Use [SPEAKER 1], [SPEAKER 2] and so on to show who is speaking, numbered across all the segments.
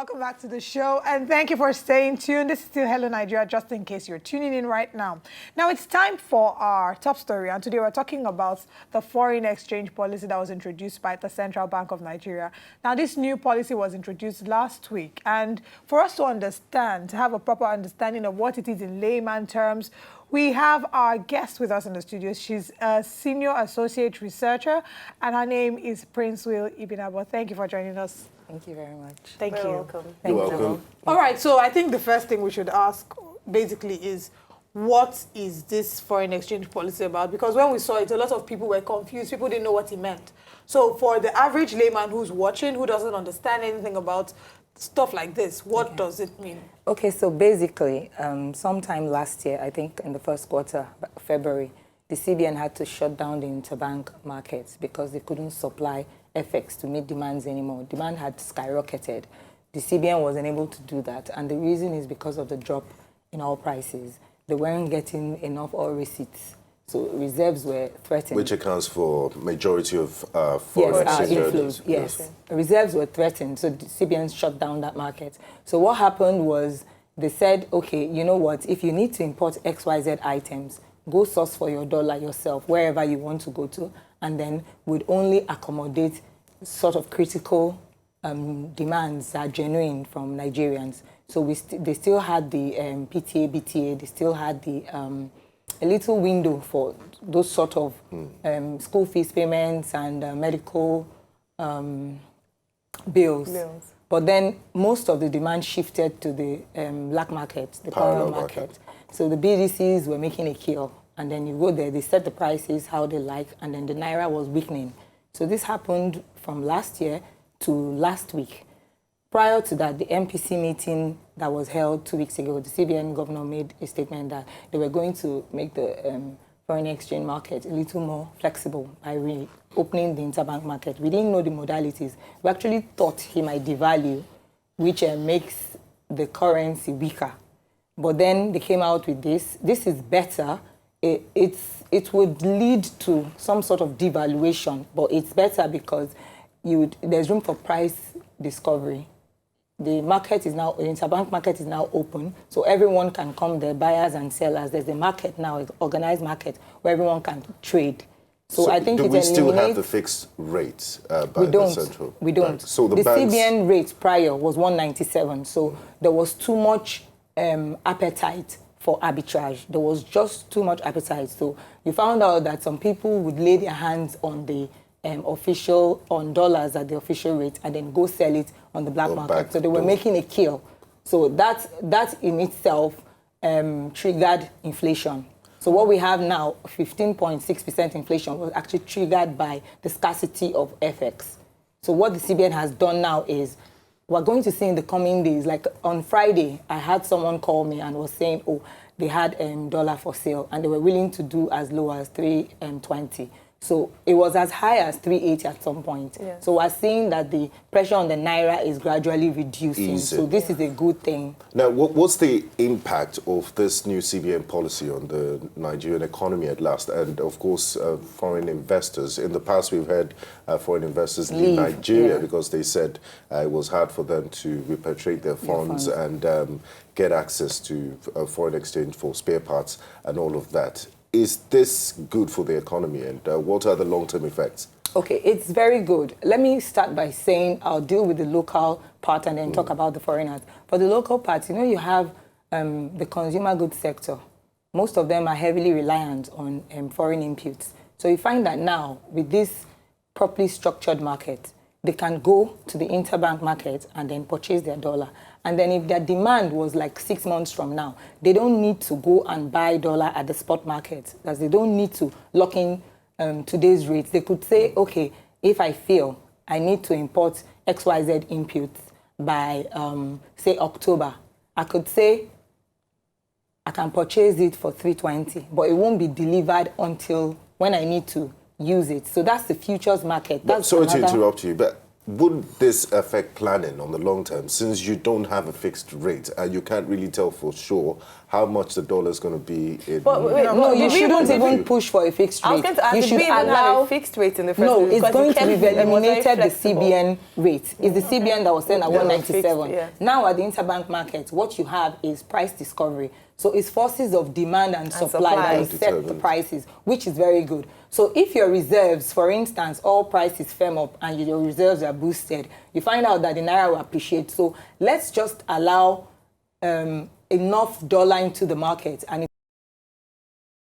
[SPEAKER 1] welcome back to the show, and thank you for staying tuned. This is still Hello Nigeria, just in case you're tuning in right now. Now it's time for our top story, and today we're talking about the foreign exchange policy that was introduced by the Central Bank of Nigeria. Now this new policy was introduced last week, and for us to understand, to have a proper understanding of what it is in layman terms, we have our guest with us in the studio. She's a senior associate researcher, and her name is Princewill Ibinabo. Thank you for joining us.
[SPEAKER 2] Thank you very much.
[SPEAKER 1] Thank you.
[SPEAKER 2] Welcome.
[SPEAKER 3] You're welcome.
[SPEAKER 1] All right, so I think the first thing we should ask basically is, what is this foreign exchange policy about? Because when we saw it, a lot of people were confused. People didn't know what it meant. So for the average layman who's watching, who doesn't understand anything about stuff like this, what does it mean?
[SPEAKER 2] Okay, so basically, sometime last year, I think in the first quarter, February, the CBN had to shut down the interbank markets because they couldn't supply FX to meet demands anymore. Demand had skyrocketed. The CBN wasn't able to do that, and the reason is because of the drop in oil prices. They weren't getting enough oil receipts, so reserves were threatened.
[SPEAKER 3] Which accounts for majority of foreign exchange
[SPEAKER 2] inflows. Yes, reserves were threatened, so the CBN shut down that market. So what happened was they said, okay, you know what? If you need to import XYZ items, go source for your dollar yourself, wherever you want to go to, and then would only accommodate sort of critical demands that are genuine from Nigerians. So they still had the PTA, BTA, they still had the a little window for those sort of school fees payments and medical bills. But then most of the demand shifted to the black market, the parallel market. So the BDCs were making a kill. And then you go there, they set the prices how they like, and then the Naira was weakening. So this happened from last year to last week. Prior to that, the MPC meeting that was held 2 weeks ago, the CBN governor made a statement that they were going to make the foreign exchange market a little more flexible by reopening the interbank market. We didn't know the modalities. We actually thought he might devalue, which makes the currency weaker. But then they came out with this. This is better. It would lead to some sort of devaluation, but it's better because there's room for price discovery. The market is now, the interbank market is now open, so everyone can come there, buyers and sellers. There's a market now, an organized market, where everyone can trade. So I think
[SPEAKER 3] do we still have the fixed rates by the central? We don't.
[SPEAKER 2] Bank? So the CBN rate prior was 197, so there was too much appetite for arbitrage. There was just too much appetite. So you found out that some people would lay their hands on the on dollars at the official rate and then go sell it on the black market. So they were making a kill. So that in itself triggered inflation. So what we have now, 15.6% inflation, was actually triggered by the scarcity of FX. So what the CBN has done now is, we're going to see in the coming days, like on Friday, I had someone call me and was saying, oh, they had dollar for sale and they were willing to do as low as 3.20. So it was as high as 3.80 at some point. Yes. So we're seeing that the pressure on the Naira is gradually reducing. So this is a good thing.
[SPEAKER 3] Now, what's the impact of this new CBN policy on the Nigerian economy at last? And of course, foreign investors. In the past, we've had foreign investors leave Nigeria because they said it was hard for them to repatriate their funds and get access to foreign exchange for spare parts and all of that. Is this good for the economy, and what are the long-term effects?
[SPEAKER 2] Okay, it's very good. Let me start by saying I'll deal with the local part and then talk about the foreigners. For the local part, you know, you have the consumer goods sector. Most of them are heavily reliant on foreign inputs. So you find that now, with this properly structured market, they can go to the interbank market and then purchase their dollar. And then if their demand was like 6 months from now, they don't need to go and buy dollar at the spot market, as they don't need to lock in today's rates. They could say, okay, if I feel I need to import XYZ inputs by, say, October, I could say I can purchase it for 320, but it won't be delivered until when I need to use it. So that's the futures market. That's
[SPEAKER 3] sorry to interrupt you, but would this affect planning on the long term, since you don't have a fixed rate and you can't really tell for sure how much the dollar is going to be in...
[SPEAKER 4] But wait,
[SPEAKER 2] no, you shouldn't even push for a fixed rate.
[SPEAKER 4] I was going to ask,
[SPEAKER 2] you should
[SPEAKER 4] allow a fixed rate in the first
[SPEAKER 2] No,
[SPEAKER 4] place?
[SPEAKER 2] it's going to be eliminated the
[SPEAKER 4] flexible.
[SPEAKER 2] CBN rate. It's the CBN that was saying at 197.
[SPEAKER 4] Fixed, yeah.
[SPEAKER 2] Now at the interbank market, what you have is price discovery. So it's forces of demand and supply that will set the prices, which is very good. So if your reserves, for instance, all prices firm up and your reserves are boosted, you find out that the Naira will appreciate. So let's just allow enough dollar into the market. And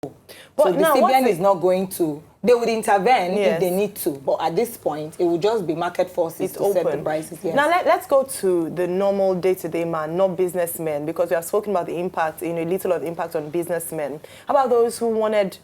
[SPEAKER 2] so the CBN is not going to... They would intervene if they need to, but at this point, it will just be market forces to set the prices. Yes.
[SPEAKER 4] Now, let's go to the normal day-to-day man, not businessmen, because we have spoken about the impact, a little of the impact on businessmen. How about those who wanted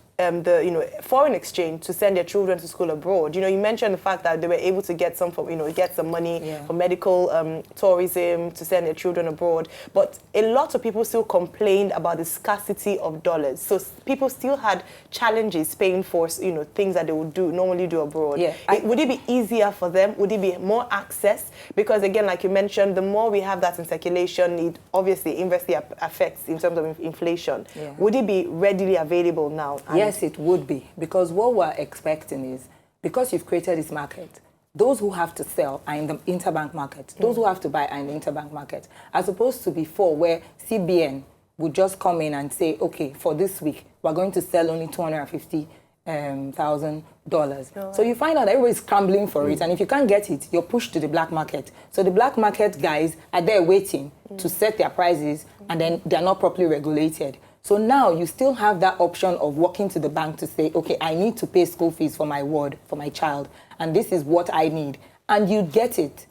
[SPEAKER 4] foreign exchange to send their children to school abroad? You mentioned the fact that they were able to get some, get some money for medical tourism to send their children abroad. But a lot of people still complained about the scarcity of dollars. So people still had challenges paying for, things that they would normally do abroad. Yeah. Would it be easier for them? Would it be more access? Because again, like you mentioned, the more we have that in circulation, it obviously inversely affects in terms of inflation. Yeah. Would it be readily available now?
[SPEAKER 2] Yes, it would be, because what we're expecting is, because you've created this market, those who have to sell are in the interbank market. Those who have to buy are in the interbank market. As opposed to before, where CBN would just come in and say, okay, for this week, we're going to sell only $250,000. So you find out everybody's scrambling for it, and if you can't get it, you're pushed to the black market. So the black market guys are there waiting to set their prices, and then they're not properly regulated. So now you still have that option of walking to the bank to say, okay, I need to pay school fees for my ward, for my child, and this is what I need. And you get it,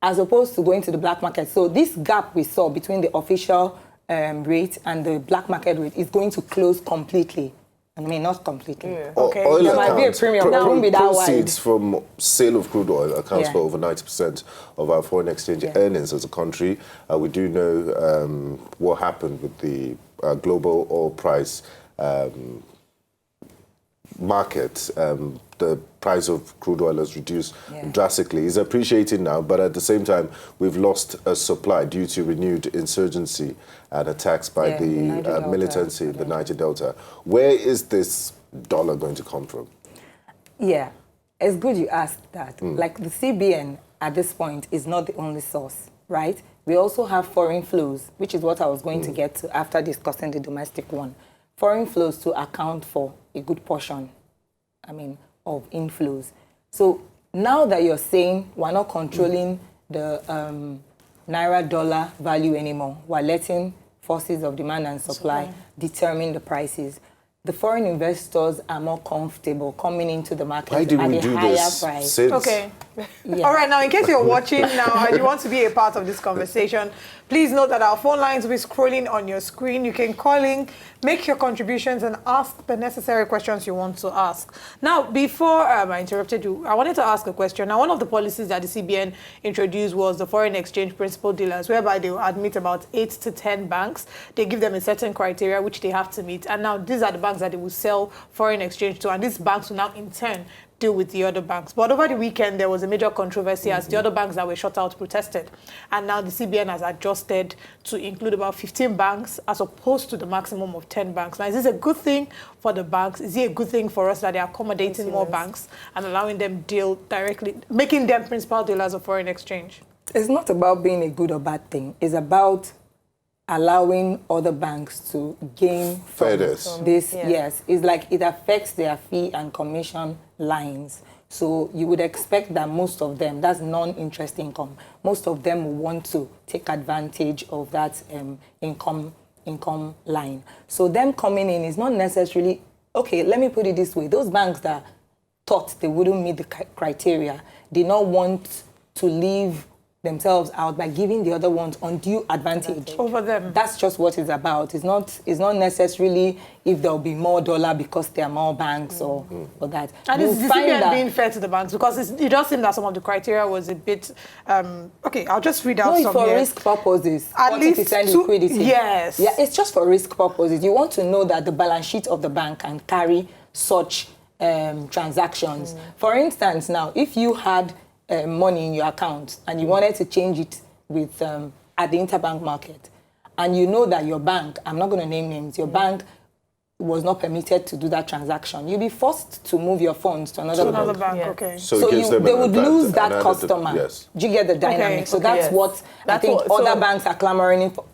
[SPEAKER 2] as opposed to going to the black market. So this gap we saw between the official rate and the black market rate is going to close completely. I mean, not completely. Yeah.
[SPEAKER 3] Okay. There might be a premium. Proceeds from sale of crude oil accounts for over 90% of our foreign exchange earnings as a country. We do know what happened with the global oil price market. The price of crude oil has reduced drastically. It's appreciating now, but at the same time, we've lost a supply due to renewed insurgency and attacks by the militancy in the Niger Delta. Where is this dollar going to come from? Yeah, it's good you asked that. Like the CBN at this point is not the only source, right? We also have foreign flows, which is what I was going to get to after discussing the domestic one. Foreign flows to account for a good portion, of inflows. So now that you're saying we're not controlling the Naira dollar value anymore, we're letting forces of demand and supply determine the prices. The foreign investors are more comfortable coming into the market at a higher price.
[SPEAKER 1] Okay. All right, now in case you're watching now and you want to be a part of this conversation, please note that our phone lines will be scrolling on your screen. You can call in, make your contributions, and ask the necessary questions you want to ask. Now, before I interrupted you, I wanted to ask a question. Now, one of the policies that the CBN introduced was the foreign exchange principal dealers, whereby they will admit about 8 to 10 banks. They give them a certain criteria which they have to meet. And now these are the banks that they will sell foreign exchange to, and these banks will now in turn deal with the other banks. But over the weekend, there was a major controversy as the other banks that were shut out protested. And now the CBN has adjusted to include about 15 banks as opposed to the maximum of 10 banks. Now, is this a good thing for the banks? Is it a good thing for us that they're accommodating more banks and allowing them deal directly, making them principal dealers of foreign exchange?
[SPEAKER 2] It's not about being a good or bad thing. It's about allowing other banks to gain from this. Yes, it's like it affects their fee and commission lines. So you would expect that most of them, that's non-interest income, most of them will want to take advantage of that income line. So them coming in is not necessarily, okay, let me put it this way, those banks that thought they wouldn't meet the criteria did not want to leave themselves out by giving the other ones undue advantage
[SPEAKER 1] over them.
[SPEAKER 2] That's just what it's about. It's not necessarily if there'll be more dollar because there are more banks or that.
[SPEAKER 1] And it's the CBN being fair to the banks, because it does seem that some of the criteria was a bit okay, I'll just read out some
[SPEAKER 2] for
[SPEAKER 1] here.
[SPEAKER 2] Risk purposes.
[SPEAKER 1] At
[SPEAKER 2] 40%
[SPEAKER 1] least
[SPEAKER 2] liquidity.
[SPEAKER 1] Yes.
[SPEAKER 2] Yeah, it's just for risk purposes. You want to know that the balance sheet of the bank can carry such transactions. For instance, now, if you had money in your account and you wanted to change it with at the interbank market, and you know that your bank, I'm not going to name names, your bank was not permitted to do that transaction, you'll be forced to move your funds to another
[SPEAKER 1] bank.
[SPEAKER 4] Yeah.
[SPEAKER 1] Okay.
[SPEAKER 3] So it gives them
[SPEAKER 2] they
[SPEAKER 3] an
[SPEAKER 2] would
[SPEAKER 3] advantage,
[SPEAKER 2] lose that
[SPEAKER 3] another
[SPEAKER 2] customer.
[SPEAKER 3] Yes.
[SPEAKER 2] Do you get the dynamic?
[SPEAKER 1] Okay.
[SPEAKER 2] So that's
[SPEAKER 4] Yes.
[SPEAKER 2] what I think other banks are clamoring for.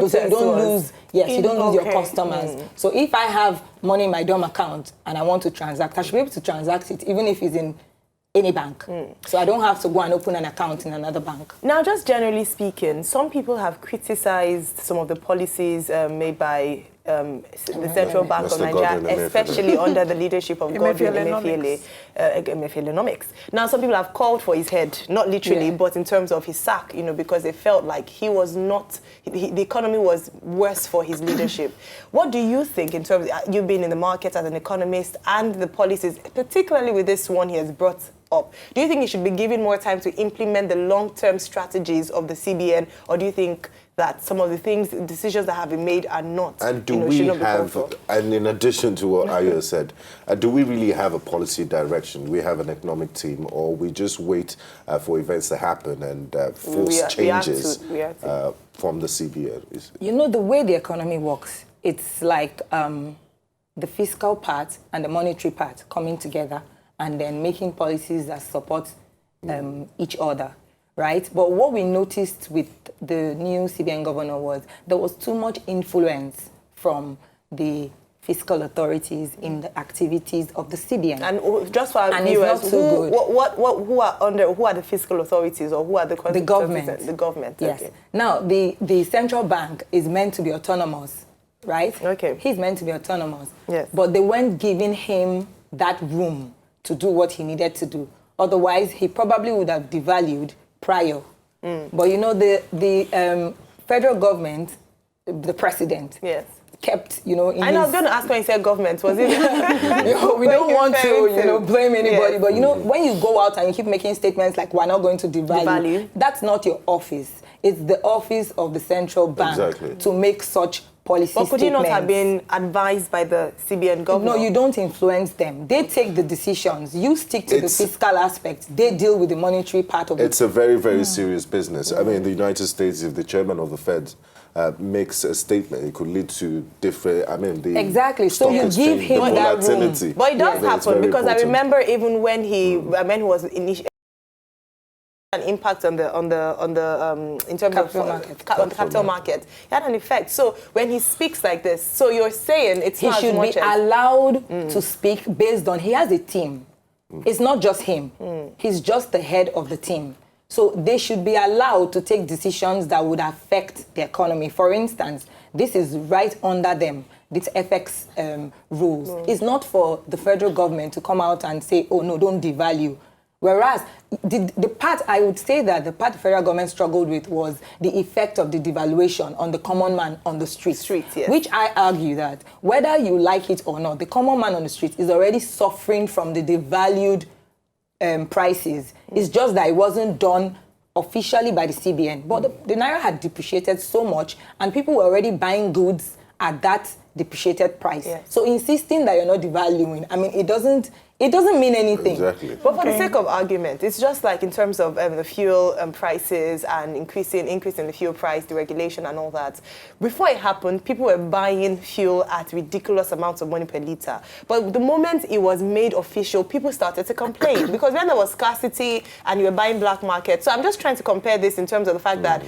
[SPEAKER 2] So you don't lose. Yes, you don't lose your customers. So if I have money in my dorm account and I want to transact, I should be able to transact it even if it's in any bank. So I don't have to go and open an account in another bank.
[SPEAKER 4] Now, just generally speaking, some people have criticized some of the policies made by the Central Bank of
[SPEAKER 3] Mr.
[SPEAKER 4] Nigeria,
[SPEAKER 3] Godwin
[SPEAKER 4] especially under the leadership of Godwin Emefiele. Now, some people have called for his head, not literally, but in terms of his sack, because they felt like he was not, the economy was worse for his leadership. What do you think in terms of you being in the market as an economist and the policies, particularly with this one he has brought up? Do you think he should be given more time to implement the long-term strategies of the CBN, or do you think that some of the decisions that have been made are not?
[SPEAKER 3] And do we have, and in addition to what Ayo said, do we really have a policy direction? We have an economic team, or we just wait for events to happen and force changes from the CBN?
[SPEAKER 2] You know, the way the economy works, it's like the fiscal part and the monetary part coming together and then making policies that support each other. Right? But what we noticed with the new CBN governor was there was too much influence from the fiscal authorities in the activities of the CBN.
[SPEAKER 4] And just for our viewers, who are the fiscal authorities, or who are the
[SPEAKER 2] government?
[SPEAKER 4] The government.
[SPEAKER 2] Yes.
[SPEAKER 4] Okay.
[SPEAKER 2] Now, the central bank is meant to be autonomous, right?
[SPEAKER 4] Okay.
[SPEAKER 2] He's meant to be autonomous.
[SPEAKER 4] Yes.
[SPEAKER 2] But they weren't giving him that room to do what he needed to do. Otherwise, he probably would have devalued prior. But the federal government, the president, kept,
[SPEAKER 4] I know, I was going to ask when you said government, was it?
[SPEAKER 2] we don't want to, blame anybody, but when you go out and you keep making statements like we're not going to devalue, that's not your office. It's the office of the central bank to make such policy statements.
[SPEAKER 4] But could he not have been advised by the CBN governor?
[SPEAKER 2] No, you don't influence them. They take the decisions. You stick to the fiscal aspect. They deal with the monetary part of it.
[SPEAKER 3] It's a very, very serious business. I mean, in the United States, if the chairman of the Fed makes a statement, it could lead to different,
[SPEAKER 2] exactly. So you give him that room.
[SPEAKER 4] But it does happen, because I remember even when he was initially an impact on the in terms
[SPEAKER 2] capital
[SPEAKER 4] of
[SPEAKER 2] market.
[SPEAKER 4] On the capital market. It had an effect. So when he speaks like this, so you're saying it's not as much
[SPEAKER 2] he should be allowed to speak based on, he has a team. It's not just him. He's just the head of the team. So they should be allowed to take decisions that would affect the economy. For instance, this is right under them, this FX rules. It's not for the federal government to come out and say, oh no, don't devalue. Whereas the part, I would say that the part the federal government struggled with was the effect of the devaluation on the common man on the street.
[SPEAKER 4] Yes.
[SPEAKER 2] Which I argue that whether you like it or not, the common man on the street is already suffering from the devalued prices. It's just that it wasn't done officially by the CBN. But the Naira had depreciated so much and people were already buying goods at that depreciated price. Yes. So insisting that you're not devaluing, it doesn't mean anything.
[SPEAKER 3] Exactly.
[SPEAKER 4] But for the sake of argument, it's just like in terms of the fuel prices and increase in the fuel price, the regulation and all that. Before it happened, people were buying fuel at ridiculous amounts of money per litre. But the moment it was made official, people started to complain because then there was scarcity and you were buying black market. So I'm just trying to compare this in terms of the fact that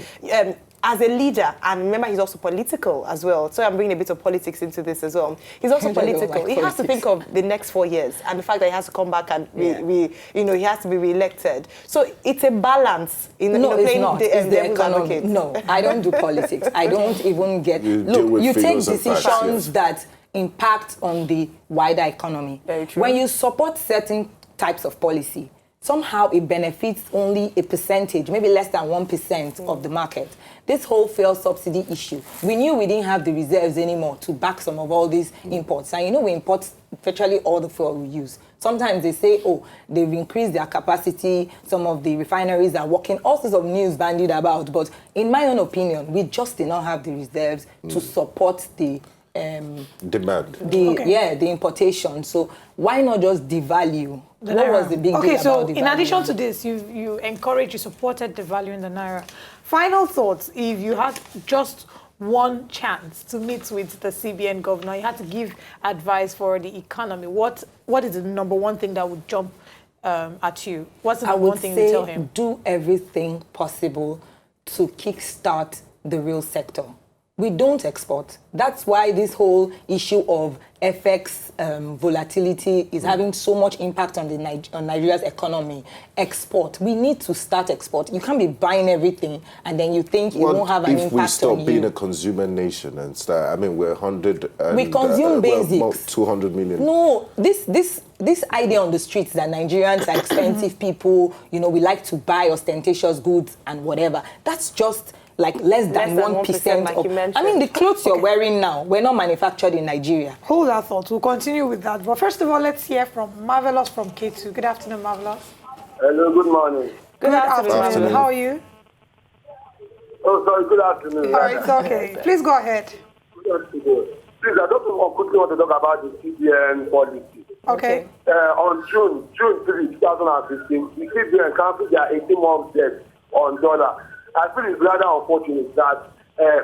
[SPEAKER 4] as a leader, and remember he's also political as well, so I'm bringing a bit of politics into this as well. He's also political. He has to think of the next 4 years and the fact that he has to come back and he has to be re-elected. So it's a balance in
[SPEAKER 2] it's not. It's the economy. No, I don't do politics. I don't even get. You take decisions that impact on the wider economy.
[SPEAKER 4] Very true.
[SPEAKER 2] When you support certain types of policy, somehow it benefits only a percentage, maybe less than 1% of the market. This whole fuel subsidy issue, we knew we didn't have the reserves anymore to back some of all these imports. And we import virtually all the fuel we use. Sometimes they say, oh, they've increased their capacity, some of the refineries are working, all sorts of news bandied about. But in my own opinion, we just did not have the reserves to support the
[SPEAKER 3] demand.
[SPEAKER 2] The importation. So why not just devalue? What was the big deal about
[SPEAKER 1] so
[SPEAKER 2] devaluing?
[SPEAKER 1] in addition to this, you supported devaluing the naira. Final thoughts, if you had just one chance to meet with the CBN governor, you had to give advice for the economy, what is the number one thing that would jump at you? What's the number one thing you tell him?
[SPEAKER 2] Do everything possible to kickstart the real sector. We don't export. That's why this whole issue of FX volatility is having so much impact on Nigeria's economy. Export. We need to start export. You can't be buying everything and then you think it won't have an impact on you.
[SPEAKER 3] If we stop being a consumer nation and start, I mean, we're 100 and...
[SPEAKER 2] We consume basics.
[SPEAKER 3] 200 million.
[SPEAKER 2] No, this idea on the streets that Nigerians are expensive people, we like to buy ostentatious goods and whatever, that's just... like less than 1%.
[SPEAKER 4] Like you mentioned.
[SPEAKER 2] I mean, the clothes you're wearing now were not manufactured in Nigeria.
[SPEAKER 1] Hold that thought. We'll continue with that. But first of all, let's hear from Marvelous from K2. Good afternoon, Marvelous.
[SPEAKER 5] Hello, good morning.
[SPEAKER 1] Good afternoon. How are you?
[SPEAKER 5] Oh, sorry, good afternoon.
[SPEAKER 1] All right, it's okay. Please go ahead.
[SPEAKER 5] Good afternoon. Please, I just quickly want to talk about the CBN policy.
[SPEAKER 1] Okay.
[SPEAKER 5] On June 3, 2015, the CBN canceled their 18-month debt on dollar. I feel it's rather unfortunate that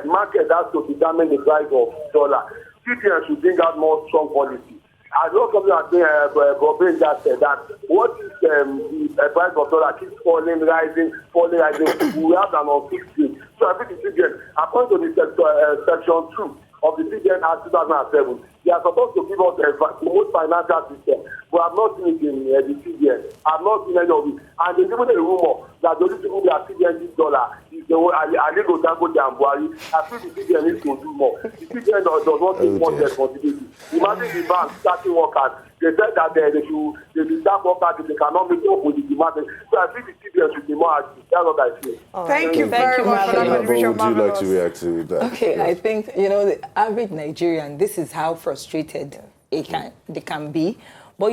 [SPEAKER 5] market has to determine the price of dollar. CBN should bring out more strong policy. I know something that Bob just said that what if the price of dollar keeps falling, rising, we have an unfixed rate. So I think the CBN, according to the section 2 of the CBN Act 2007, they are supposed to give us the most financial system, but I've not seen it in the CBN. I've not seen any of it. And there's even a rumor that the only people that CBN this dollar is the one Aligo Dangote and Buhari. I feel the CBN needs to do more. The CBN does not take more responsibility. Imagine the bank starting workers. They said that they should start workers if they cannot make up with the demand. So I think the CBN should be more active. That's what I feel.
[SPEAKER 1] Thank you very much for that contribution,
[SPEAKER 3] Would you like to react to that?
[SPEAKER 2] Okay, I think, the average Nigerian, this is how frustrated they can be. But,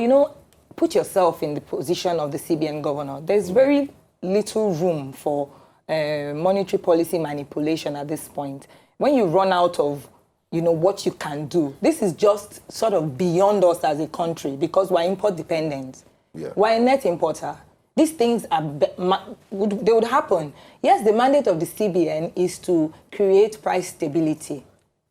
[SPEAKER 2] put yourself in the position of the CBN governor. There's very little room for monetary policy manipulation at this point. When you run out of what you can do. This is just sort of beyond us as a country because we're import dependent.
[SPEAKER 3] Yeah.
[SPEAKER 2] We're a net importer. These things would happen. Yes, the mandate of the CBN is to create price stability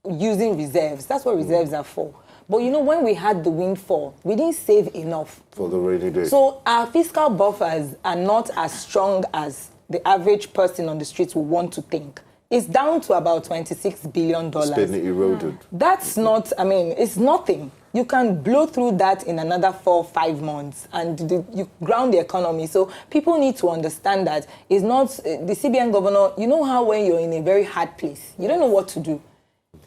[SPEAKER 2] using reserves. That's what reserves are for. But when we had the windfall, we didn't save enough.
[SPEAKER 3] For the rainy day.
[SPEAKER 2] So our fiscal buffers are not as strong as the average person on the streets would want to think. It's down to about $26 billion.
[SPEAKER 3] It's been eroded.
[SPEAKER 2] That's not, it's nothing. You can blow through that in another 4 or 5 months and you ground the economy. So people need to understand that it's not, the CBN governor, you know how when you're in a very hard place, you don't know what to do.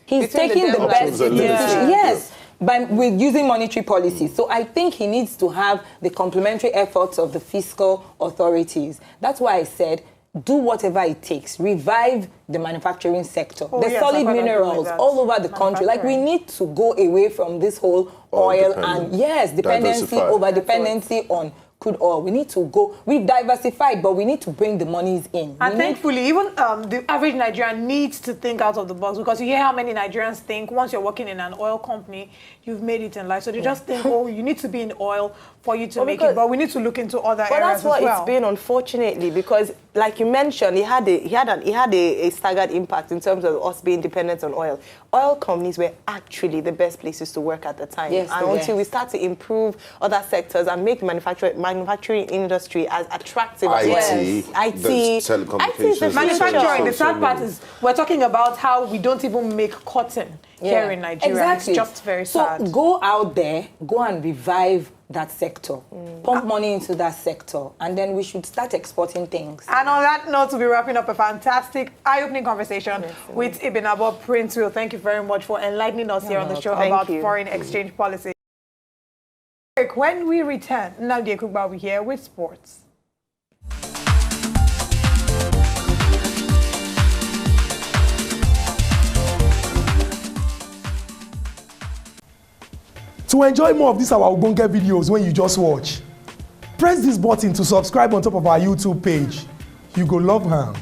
[SPEAKER 2] He's taking the best decision. Yes. With using monetary policy. So I think he needs to have the complementary efforts of the fiscal authorities. That's why I said, do whatever it takes. Revive the manufacturing sector. There's solid minerals all over the country. Like, we need to go away from this whole oil and, dependency, over-dependency on crude oil. We need to go, we've diversified, but we need to bring the monies in.
[SPEAKER 1] And thankfully, even the average Nigerian needs to think out of the box because you hear how many Nigerians think once you're working in an oil company, you've made it in life. So they just think, you need to be in oil for you to make it. But we need to look into other areas as well.
[SPEAKER 4] But that's what it's been, unfortunately, because like you mentioned, it had a staggered impact in terms of us being dependent on oil. Oil companies were actually the best places to work at the time.
[SPEAKER 2] Yes,
[SPEAKER 4] and until we start to improve other sectors and make the manufacturing industry as attractive as
[SPEAKER 3] IT, telecommunications,
[SPEAKER 1] manufacturing. The sad part is we're talking about how we don't even make cotton here in Nigeria.
[SPEAKER 2] Exactly.
[SPEAKER 1] It's just very sad.
[SPEAKER 2] So go out there, go and revive that sector, pump money into that sector, and then we should start exporting things.
[SPEAKER 1] And on that note, we'll be wrapping up a fantastic, eye-opening conversation with Ibinabo Princewill. Thank you very much for enlightening us here on the show about foreign exchange policy. When we return, Nadia Kugba will be here with sports.
[SPEAKER 6] To enjoy more of these our Ogbonge videos when you just watch, press this button to subscribe on top of our YouTube page. You go love her.